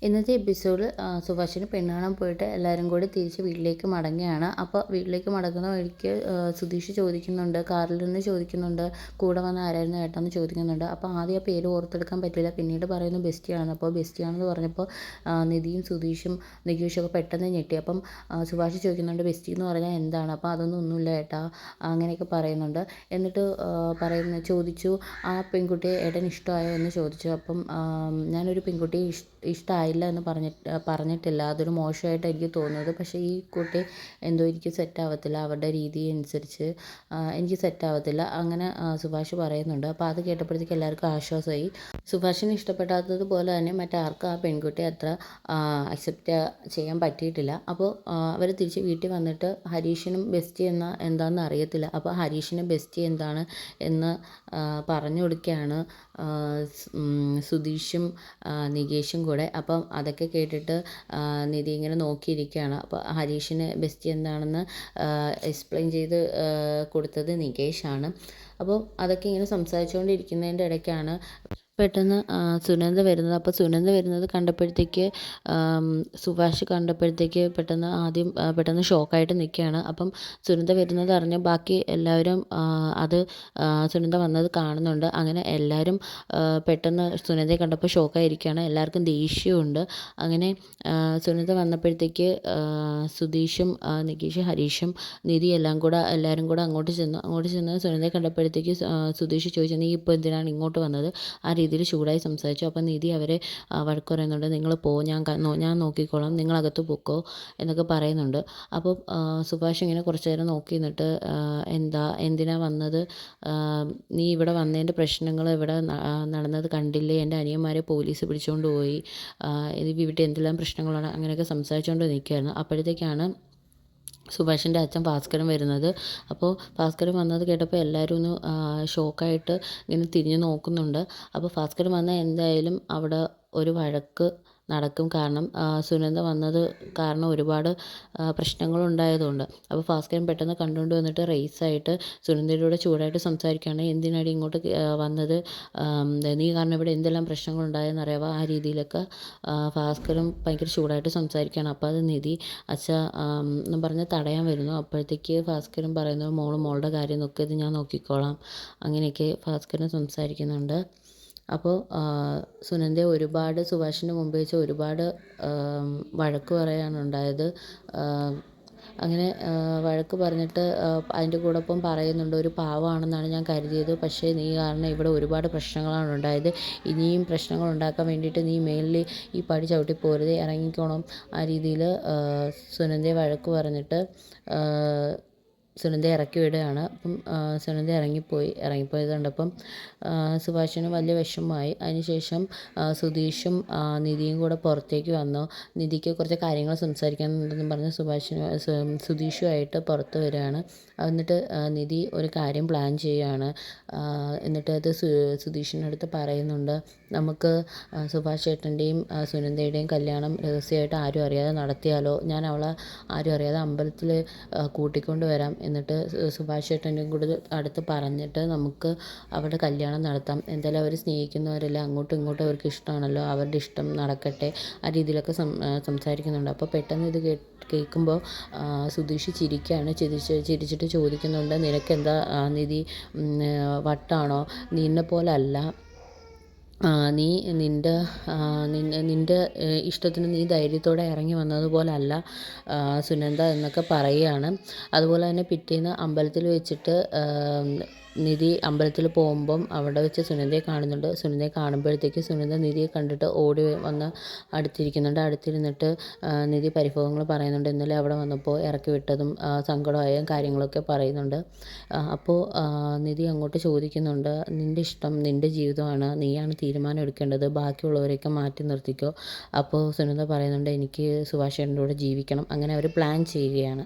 ഇന്നത്തെ എപ്പിസോഡ് സുഭാഷിന് പെണ്ണ് കാണാൻ പോയിട്ട് എല്ലാവരും കൂടി തിരിച്ച് വീട്ടിലേക്ക് മടങ്ങുകയാണ്. അപ്പോൾ വീട്ടിലേക്ക് മടങ്ങുന്ന വഴിക്ക് സുധീഷ് ചോദിക്കുന്നുണ്ട്, കാറിൽ നിന്ന് ചോദിക്കുന്നുണ്ട്, കൂടെ വന്ന ആരായിരുന്നു ഏട്ടാന്ന് ചോദിക്കുന്നുണ്ട്. അപ്പോൾ ആദ്യം ആ പേര് ഓർത്തെടുക്കാൻ പറ്റില്ല, പിന്നീട് പറയുന്നു ബെസ്റ്റിയാണെന്ന്. അപ്പോൾ ബെസ്റ്റിയാണെന്ന് പറഞ്ഞപ്പോൾ നിധിയും സുധീഷും നികേഷൊക്കെ പെട്ടെന്ന് ഞെട്ടി. അപ്പം സുഭാഷ് ചോദിക്കുന്നുണ്ട് ബെസ്റ്റി എന്ന് പറഞ്ഞാൽ എന്താണ്? അപ്പോൾ ഒന്നുമില്ല ഏട്ടാ, അങ്ങനെയൊക്കെ പറയുന്നുണ്ട്. എന്നിട്ട് ചോദിച്ചു, ആ പെൺകുട്ടിയെ ഏട്ടന് ഇഷ്ടമായോ എന്ന് ചോദിച്ചു. അപ്പം ഞാനൊരു പെൺകുട്ടിയെ ഇഷ്ടമായില്ല എന്ന് പറഞ്ഞിട്ടില്ല, അതൊരു മോശമായിട്ട് എനിക്ക് തോന്നുന്നത്. പക്ഷേ ഈ കുട്ടി എന്തോ എനിക്ക് സെറ്റാവത്തില്ല, അവരുടെ രീതി അനുസരിച്ച് എനിക്ക് സെറ്റാവത്തില്ല, അങ്ങനെ സുഭാഷ് പറയുന്നുണ്ട്. അപ്പോൾ അത് കേട്ടപ്പോഴത്തേക്ക് എല്ലാവർക്കും ആശ്വാസമായി. സുഭാഷിന് ഇഷ്ടപ്പെടാത്തത് പോലെ തന്നെ മറ്റാർക്കും ആ പെൺകുട്ടിയെ അത്ര അക്സെപ്റ്റ് ചെയ്യാൻ പറ്റിയിട്ടില്ല. അപ്പോൾ അവർ തിരിച്ച് വീട്ടിൽ വന്നിട്ട് ഹരീഷിനും ബെസ്റ്റി എന്താണെന്ന് അറിയത്തില്ല. അപ്പോൾ ഹരീഷിന് ബെസ്റ്റി എന്താണ് എന്ന് പറഞ്ഞു കൊടുക്കുകയാണ് സുധീഷും നികേഷും കൂടെ. അപ്പം അതൊക്കെ കേട്ടിട്ട് നിധി ഇങ്ങനെ നോക്കിയിരിക്കുകയാണ്. അപ്പോൾ ഹരീഷിന് ബെസ്റ്റി എന്താണെന്ന് എക്സ്പ്ലെയിൻ ചെയ്ത് കൊടുത്തത് നികേഷാണ്. അപ്പോൾ അതൊക്കെ ഇങ്ങനെ സംസാരിച്ചുകൊണ്ടിരിക്കുന്നതിൻ്റെ ഇടയ്ക്കാണ് പെട്ടെന്ന് സുനന്ദ വരുന്നത്. അപ്പോൾ സുനന്ദ വരുന്നത് കണ്ടപ്പോഴത്തേക്ക് സുഭാഷ് കണ്ടപ്പോഴത്തേക്ക് പെട്ടെന്ന് ഷോക്കായിട്ട് നിൽക്കുകയാണ്. അപ്പം സുനന്ദ വരുന്നത് അറിഞ്ഞ് ബാക്കി എല്ലാവരും അത് സുനന്ദ വന്നത് കാണുന്നുണ്ട്. അങ്ങനെ എല്ലാവരും പെട്ടെന്ന് സുനന്ദയെ കണ്ടപ്പോൾ ഷോക്കായിരിക്കുകയാണ്. എല്ലാവർക്കും ദേഷ്യമുണ്ട്. അങ്ങനെ സുനന്ദ വന്നപ്പോഴത്തേക്ക് സുധീഷും നികേഷും ഹരീഷും നിധി എല്ലാവരും കൂടെ അങ്ങോട്ട് ചെന്ന് സുനന്ദയെ കണ്ടപ്പോഴത്തേക്ക് സുധീഷ് ചോദിച്ചു, നീ ഇപ്പോൾ എന്തിനാണ് ഇങ്ങോട്ട് വന്നത്? ആ രീതിയിൽ ചൂടായി സംസാരിച്ചു. അപ്പം നിധി അവരെ വഴക്ക് പറയുന്നുണ്ട്, നിങ്ങൾ പോ, ഞാൻ നോക്കിക്കോളാം, നിങ്ങളകത്ത് പൊക്കോ എന്നൊക്കെ പറയുന്നുണ്ട്. അപ്പോൾ സുഭാഷ് ഇങ്ങനെ കുറച്ച് നേരം നോക്കി നിന്നിട്ട്, എന്തിനാ വന്നത്? നീ ഇവിടെ വന്നതിൻ്റെ പ്രശ്നങ്ങൾ ഇവിടെ നടന്നത് കണ്ടില്ലേ? എൻ്റെ അനിയന്മാരെ പോലീസ് പിടിച്ചുകൊണ്ട് പോയി, വീട്ടിൽ എന്തെല്ലാം പ്രശ്നങ്ങളാണ്, അങ്ങനെയൊക്കെ സംസാരിച്ചുകൊണ്ട് നിൽക്കുകയായിരുന്നു. അപ്പോഴത്തേക്കാണ് സുഭാഷിൻ്റെ അച്ഛൻ ഭാസ്കരൻ വരുന്നത്. അപ്പോൾ ഭാസ്കരൻ വന്നത് കേട്ടപ്പോൾ എല്ലാവരും ഒന്ന് ഷോക്കായിട്ട് ഇങ്ങനെ തിരിഞ്ഞ് നോക്കുന്നുണ്ട്. അപ്പോൾ ഭാസ്കരൻ വന്നാൽ എന്തായാലും അവിടെ ഒരു വഴക്ക് നടക്കും. കാരണം സുനന്ദ വന്നത് കാരണം ഒരുപാട് പ്രശ്നങ്ങളുണ്ടായതുകൊണ്ട്. അപ്പോൾ ഭാസ്കരൻ പെട്ടെന്ന് കണ്ടുകൊണ്ട് വന്നിട്ട് റേസായിട്ട് സുനന്ദയുടെ ചൂടായിട്ട് സംസാരിക്കുകയാണ്. എന്തിനാടി ഇങ്ങോട്ട് വന്നത്? നീ കാരണം ഇവിടെ എന്തെല്ലാം പ്രശ്നങ്ങളുണ്ടായെന്നറിയാവോ? ആ രീതിയിലൊക്കെ ഭാസ്കരൻ ഭയങ്കര ചൂടായിട്ട് സംസാരിക്കുകയാണ്. അപ്പോൾ അത് നിധി എന്നും പറഞ്ഞ് തടയാൻ വരുന്നു. അപ്പോഴത്തേക്ക് ഭാസ്കരൻ പറയുന്നു, മോളുടെ കാര്യം നോക്കി, ഇത് ഞാൻ നോക്കിക്കോളാം, അങ്ങനെയൊക്കെ ഭാസ്കരൻ സംസാരിക്കുന്നുണ്ട്. അപ്പോൾ സുനന്ദയെ സുഭാഷിൻ്റെ മുമ്പ് വെച്ച് ഒരുപാട് വഴക്ക് പറയാണ് ഉണ്ടായത്. അങ്ങനെ വഴക്ക് പറഞ്ഞിട്ട് അതിൻ്റെ കൂടൊപ്പം പറയുന്നുണ്ട്, ഒരു പാവമാണെന്നാണ് ഞാൻ കരുതിയത്, പക്ഷേ നീ കാരണം ഇവിടെ ഒരുപാട് പ്രശ്നങ്ങളാണ് ഉണ്ടായത്. ഇനിയും പ്രശ്നങ്ങൾ ഉണ്ടാക്കാൻ വേണ്ടിയിട്ട് നീ മേലിൽ ഈ പടി ചവിട്ടി പോരുത്, ഇറങ്ങിക്കോണം. ആ രീതിയിൽ സുനന്ദയെ വഴക്ക് പറഞ്ഞിട്ട് സുനന്ദയെ ഇറക്കി വിടുകയാണ്. അപ്പം സുനന്ദ ഇറങ്ങിപ്പോയത് കണ്ടപ്പം സുഭാഷിന് വലിയ വിഷമമായി. അതിനുശേഷം സുധീഷും നിധിയും കൂടെ പുറത്തേക്ക് വന്നു. നിധിക്ക് കുറച്ച് കാര്യങ്ങൾ സംസാരിക്കാനുണ്ടെന്നും പറഞ്ഞ് സുധീഷുമായിട്ട് പുറത്ത് വരികയാണ്. എന്നിട്ട് നിധി ഒരു കാര്യം പ്ലാൻ ചെയ്യുകയാണ്. എന്നിട്ട് അത് സുധീഷിൻ്റെ അടുത്ത് പറയുന്നുണ്ട്, നമുക്ക് സുഭാഷ് ചേട്ടൻ്റെയും സുനന്ദയുടെയും കല്യാണം രഹസ്യമായിട്ട് ആരും അറിയാതെ നടത്തിയാലോ? ഞാൻ അവളെ ആരും അറിയാതെ അമ്പലത്തിൽ കൂട്ടിക്കൊണ്ട് വരാം. എന്നിട്ട് സുഭാഷ് ചേട്ടൻ്റെയും കൂടെ അടുത്ത് പറഞ്ഞിട്ട് നമുക്ക് അവരുടെ കല്യാണം നടത്താം. എന്തായാലും അവർ സ്നേഹിക്കുന്നവരല്ലേ, അങ്ങോട്ടും ഇങ്ങോട്ടും അവർക്ക് ഇഷ്ടമാണല്ലോ, അവരുടെ ഇഷ്ടം നടക്കട്ടെ. ആ രീതിയിലൊക്കെ സംസാരിക്കുന്നുണ്ട്. അപ്പോൾ പെട്ടെന്ന് ഇത് കേൾക്കുമ്പോൾ സുധീഷ് ചിരിക്കുകയാണ്. ചിരിച്ചിട്ട് ചോദിക്കുന്നുണ്ട്, നിനക്കെന്താ നിധി വട്ടാണോ? നിന്നെ പോലെ അല്ല, നീ നിൻ്റെ ഇഷ്ടത്തിന് നീ ധൈര്യത്തോടെ ഇറങ്ങി വന്നതുപോലെ അല്ല സുനന്ദ എന്നൊക്കെ പറയുകയാണ്. അതുപോലെ തന്നെ പിറ്റേന്ന് അമ്പലത്തിൽ വെച്ചിട്ട് നിധി അമ്പലത്തിൽ പോകുമ്പം അവിടെ വെച്ച് സുനന്ദയെ കാണുന്നുണ്ട്. സുനന്ദയെ കാണുമ്പോഴത്തേക്ക് സുനന്ദ നിധിയെ കണ്ടിട്ട് ഓടി വന്ന് അടുത്തിരുന്നിട്ട് നിധി പരിഭവങ്ങൾ പറയുന്നുണ്ട്. ഇന്നലെ അവിടെ വന്നപ്പോൾ ഇറക്കി വിട്ടതും സങ്കടമായ കാര്യങ്ങളൊക്കെ പറയുന്നുണ്ട്. അപ്പോൾ നിധി അങ്ങോട്ട് ചോദിക്കുന്നുണ്ട്, നിൻ്റെ ഇഷ്ടം നിൻ്റെ ജീവിതമാണ്, നീയാണ് തീരുമാനം എടുക്കേണ്ടത്, ബാക്കിയുള്ളവരെയൊക്കെ മാറ്റി നിർത്തിക്കോ. അപ്പോൾ സുനന്ദ പറയുന്നുണ്ട്, എനിക്ക് സുഭാഷ് ചേട്ടൻ്റെ കൂടെ ജീവിക്കണം. അങ്ങനെ അവർ പ്ലാൻ ചെയ്യുകയാണ്.